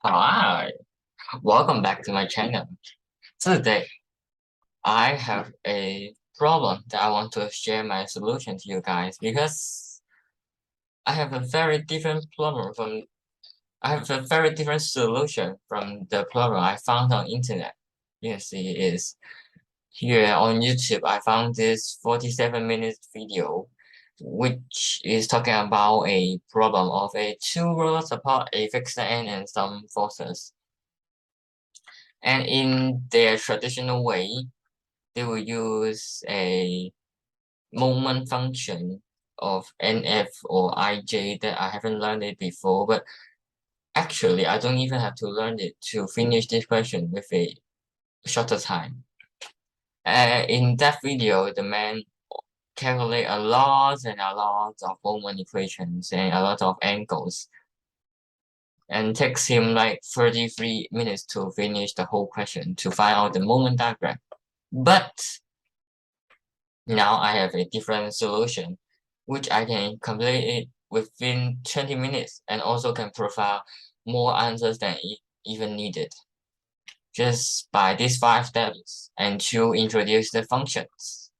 Hi, welcome back to my channel. Today, I have a problem that I want to share my solution to you guys because I have a very different problem from I have a very different solution from the problem I found on internet. You can see is here on YouTube. I found this 47-minute video, which is talking about a problem of a two rollers apart, a fixed end, and some forces. And in their traditional way, they will use a moment function of NF or IJ that I haven't learned it before, but actually I don't even have to learn it to finish this question with a shorter time. In that video, the man calculate a lot and a lot of moment equations and a lot of angles, and takes him like 33 minutes to finish the whole question to find out the moment diagram. But now I have a different solution, which I can complete it within 20 minutes and also can provide more answers than even needed. Just by these 5 steps and to introduce the functions,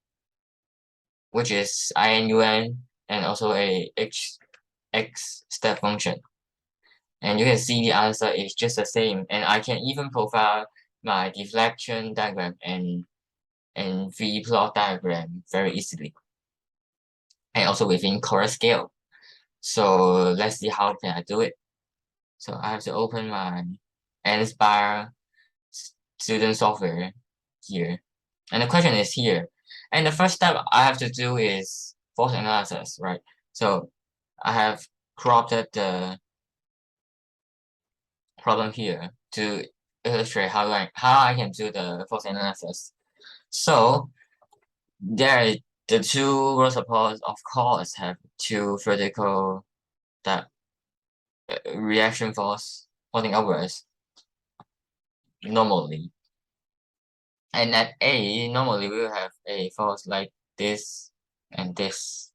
which is INUN and also a x step function. And you can see the answer is just the same, and I can even provide my deflection diagram and V plot diagram very easily, and also within correct scale. So let's see how can I do it. So I have to open my Inspire student software here. And the question is here. And the first step I have to do is force analysis, right? So I have cropped the problem here to illustrate how I can do the force analysis. So there the two row supports of course have two vertical that reaction force pointing upwards normally. And at A, normally we will have a force like this and this.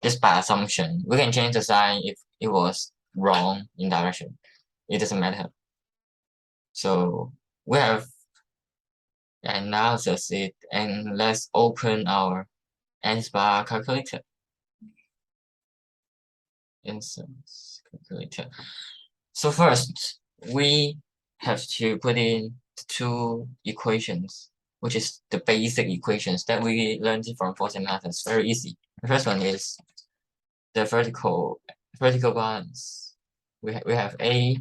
Just by assumption. We can change the sign if it was wrong in direction. It doesn't matter. So we have analysis it, and let's open our N-bar calculator. Instance calculator. So first, we have to put in the two equations, which is the basic equations that we learned from force and math. It's very easy. The first one is the vertical balance. We have A,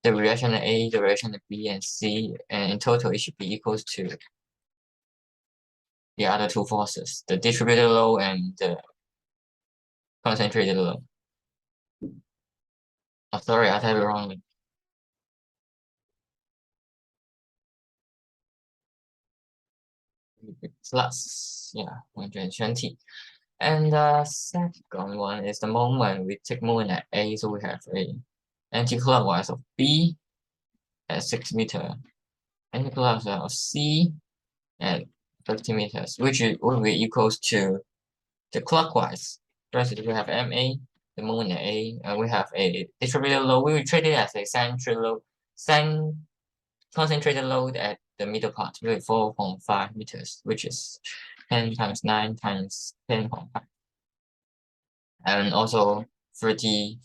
the reaction of A, the reaction of B and C, and in total it should be equals to the other two forces, the distributed load and the concentrated load. Oh, sorry, I typed it wrongly. Plus, yeah, 120. And the second one is the moment. We take moment at A, so we have a anti-clockwise of B at 6 meters, anti-clockwise of C at 50 meters, which will be equals to the clockwise. First, we have MA, the moment at A, and we have a distributed load. We will treat it as a central load, concentrated load at the middle part with 4.5 meters, which is 10 times 9 times 10.5. And also 30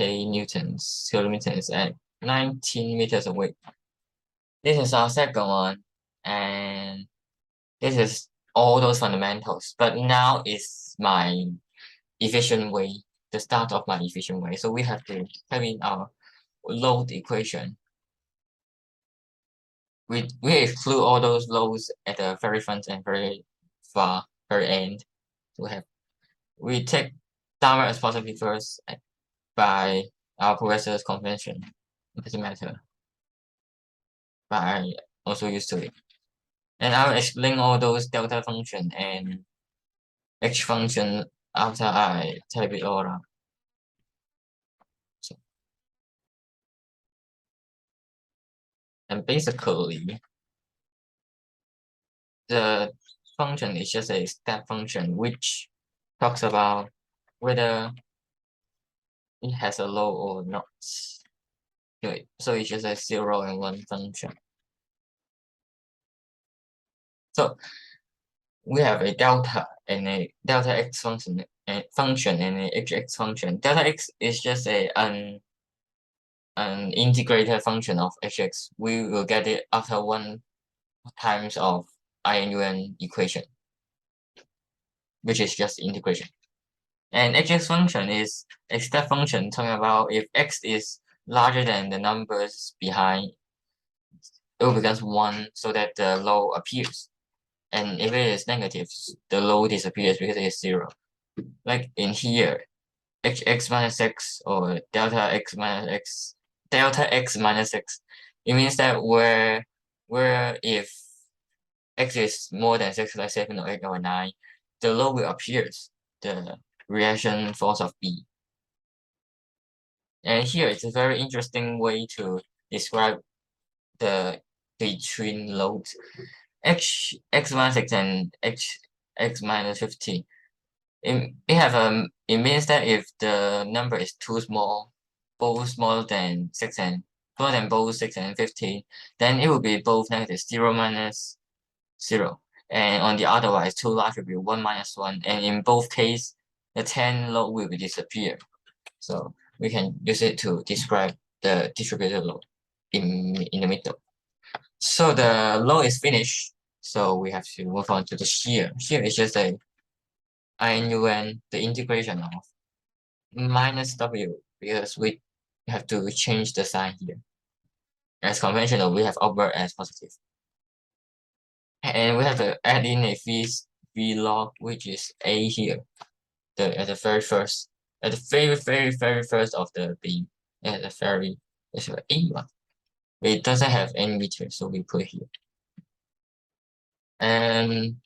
kilonewtons at 19 meters away. This is our second one, and this is all those fundamentals. But now is my efficient way, the start of my efficient way. So we have to type in our load equation. We exclude all those loads at the very front and very far, very end. So we take downward as possibly first by our professor's convention. It doesn't matter. But I also used to it. And I'll explain all those delta function and h function after I type it all out. So, and basically, the function is just a step function which talks about whether it has a low or not. Okay, so it's just a 0 and 1 function. So we have a delta and a delta x function and a hx function. Delta x is just an integrated function of hx. We will get it after 1 times of INUN equation, which is just integration. And hx function is a step function talking about if x is larger than the numbers behind, it will become 1 so that the low appears. And if it is negative, the low disappears because it is 0. Like in here, hx minus x or delta x minus x, it means that where if x is more than 6, like 7 or 8 or 9, the low will appears, the reaction force of B. And here it's a very interesting way to describe the between loads. X minus 6 and x minus 15. It means that if the number is too small, both smaller than 6 and smaller than both 6 and 15, then it will be both negative 0 minus 0. And on the otherwise, too large will be 1 minus 1. And in both cases, the 10 load will disappear. So we can use it to describe the distributed load in the middle. So the load is finished. So we have to move on to the shear. Shear is just a INUN, the integration of minus W, because we have to change the sign here. As conventional, we have upward as positive. And we have to add in a V log, which is A here. At the very first, at the very first of the beam. At the very, it's an A one. It doesn't have any meter, so we put here. And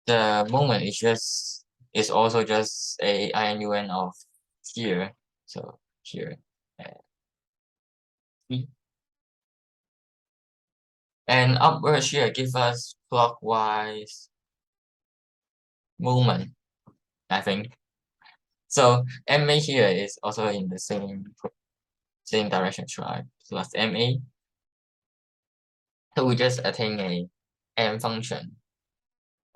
the moment is also just a INUN of here. So here. And upward shear gives us clockwise movement, I think. So MA here is also in the same direction, right? Plus MA. So we just attain a M function,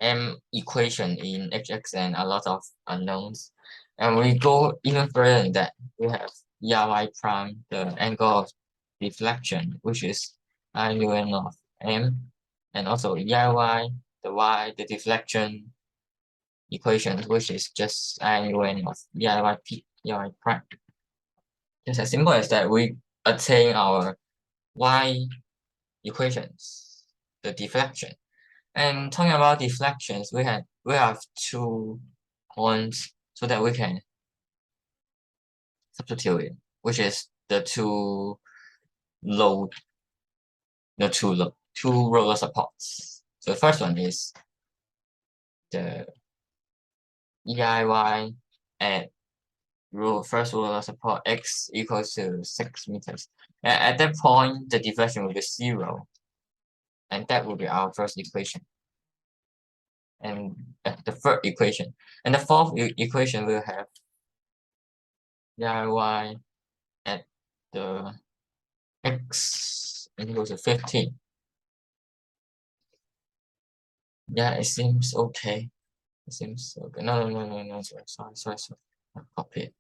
M equation in HX and a lot of unknowns. And we go even further than that. We have y prime, the angle of deflection, which is IUN of M, and also y, the deflection equation, which is just IUN of y prime. Just as simple as that, we attain our y equations, the deflection. And talking about deflections, we have 2 points so that we can substitute it, which is the two roller supports. So the first one is the EIY at first roller support x equals to 6 meters. At that point, the deflection will be 0, and that will be our first equation. And the third equation, and the fourth equation will have y at the x equals to 15. Yeah, it seems okay. It seems okay. No. Sorry. I copied.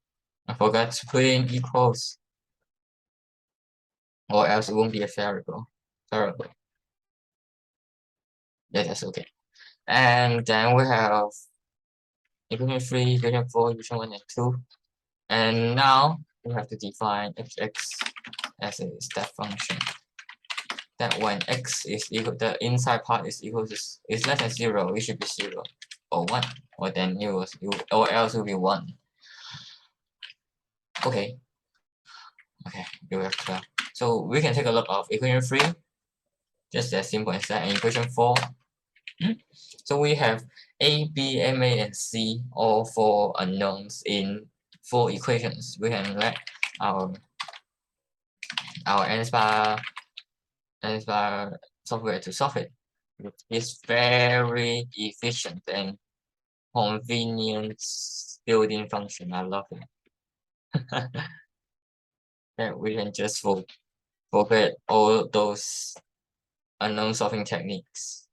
I forgot to put in equals, or else it won't be a variable. Yeah, that's okay. And then we have equation 3, equation 4, equation 1 and 2. And now we have to define hx as a step function. That when x is equal, the inside part is equal to is less than 0, it should be 0 or 1, or then or else it will be 1. Okay, you have 12. So we can take a look of equation 3, just as simple as that, and equation 4. So we have A, B, MA, and C, all 4 unknowns in 4 equations. We can let our NSPAR software to solve it. It's very efficient and convenient built-in function. I love it. Then we can just forget all those unknown solving techniques.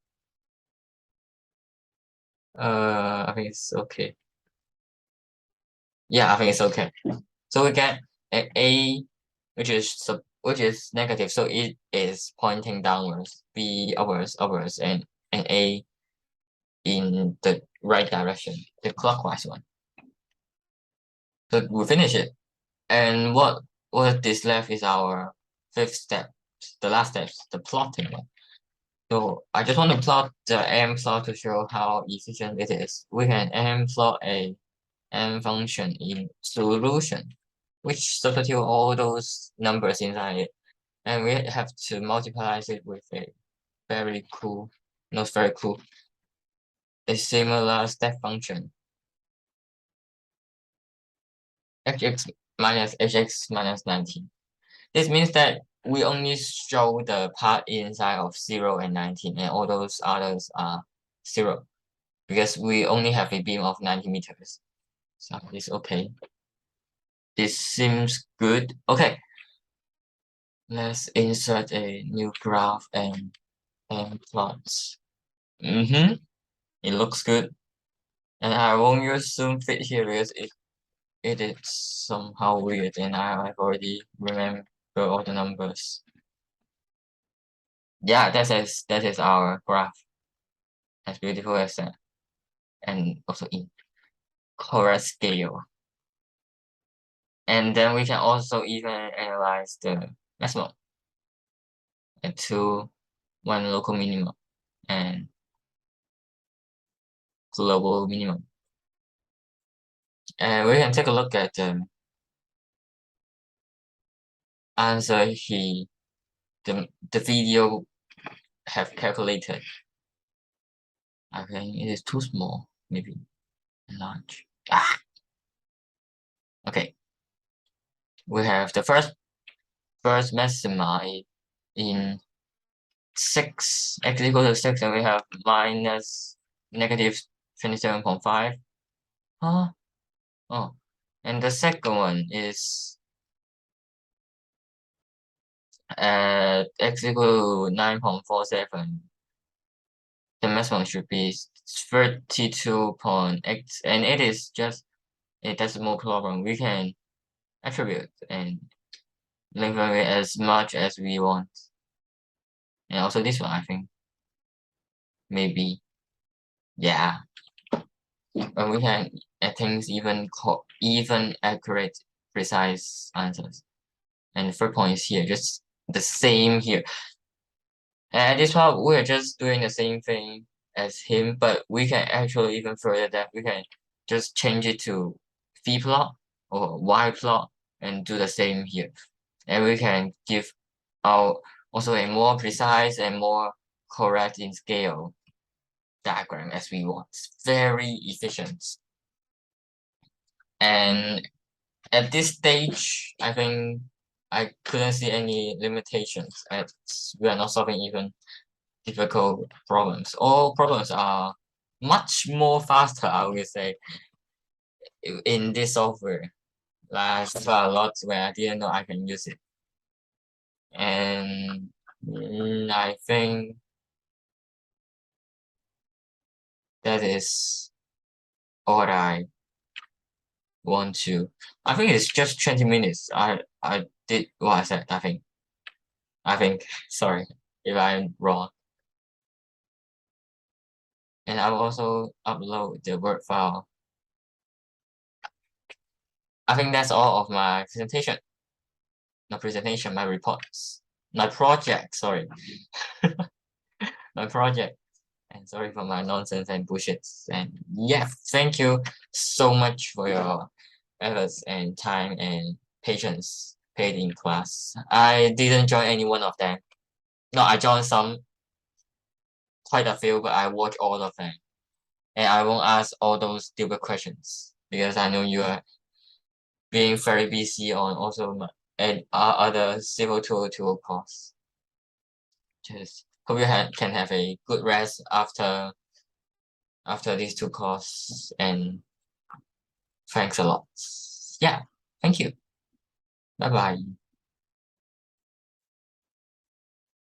I think it's okay. Yeah, I think it's okay. So we get A, which is negative, so it is pointing downwards, B upwards, and A in the right direction, the clockwise one. So we finish it. And what is left is our fifth step, the last step, the plotting one. So I just want to plot the M plot to show how efficient it is. We can M plot a M function in solution, which substitute all those numbers inside it. And we have to multiply it with a very cool, not very cool, a similar step function. Hx minus hx minus 19. This means that we only show the part inside of 0 and 19, and all those others are 0, because we only have a beam of 90 meters. So it's okay. This seems good. Okay, let's insert a new graph and plots. It looks good. And I won't use zoom fit here because it is somehow weird and I've already remember all the numbers. Yeah, that is our graph. As beautiful as that. And also in correct scale. And then we can also even analyze the maximum at 2, 1 local minimum and global minimum. And we can take a look at the answer the video have calculated. I think it is too small, maybe large. Okay. We have the first maxima in 6, x equal to 6, and we have minus negative 27.5. Huh? Oh. And the second one is at x equal to 9.47. The maximum should be 32.x, and it is just a decimal problem. We can attribute and lengthen it as much as we want. And also this one, I think, maybe, yeah. And we can at things even accurate, precise answers. And the third point is here, just the same here. And at this part, we're just doing the same thing as him, but we can actually even further that we can just change it to phi plot or y plot and do the same here. And we can give out also a more precise and more correct in scale diagram as we want. It's very efficient. And at this stage, I think I couldn't see any limitations as we are not solving even difficult problems. All problems are much more faster, I would say, in this software. Like a lot where I didn't know I can use it. And I think that is all I want to. I think it's just 20 minutes. I did what I said, I think. Sorry if I'm wrong. And I will also upload the Word file. I think that's all of my presentation. Not presentation, my reports. My project, sorry. My project. And sorry for my nonsense and bullshits. And yeah, thank you so much for your efforts and time and patience paid in class. I didn't join any one of them. No, I joined some, quite a few, but I watched all of them. And I won't ask all those stupid questions because I know you are being very busy on also and other civil 202 course. Just hope you can have a good rest after these two courses, and thanks a lot. Yeah. Thank you. Bye bye.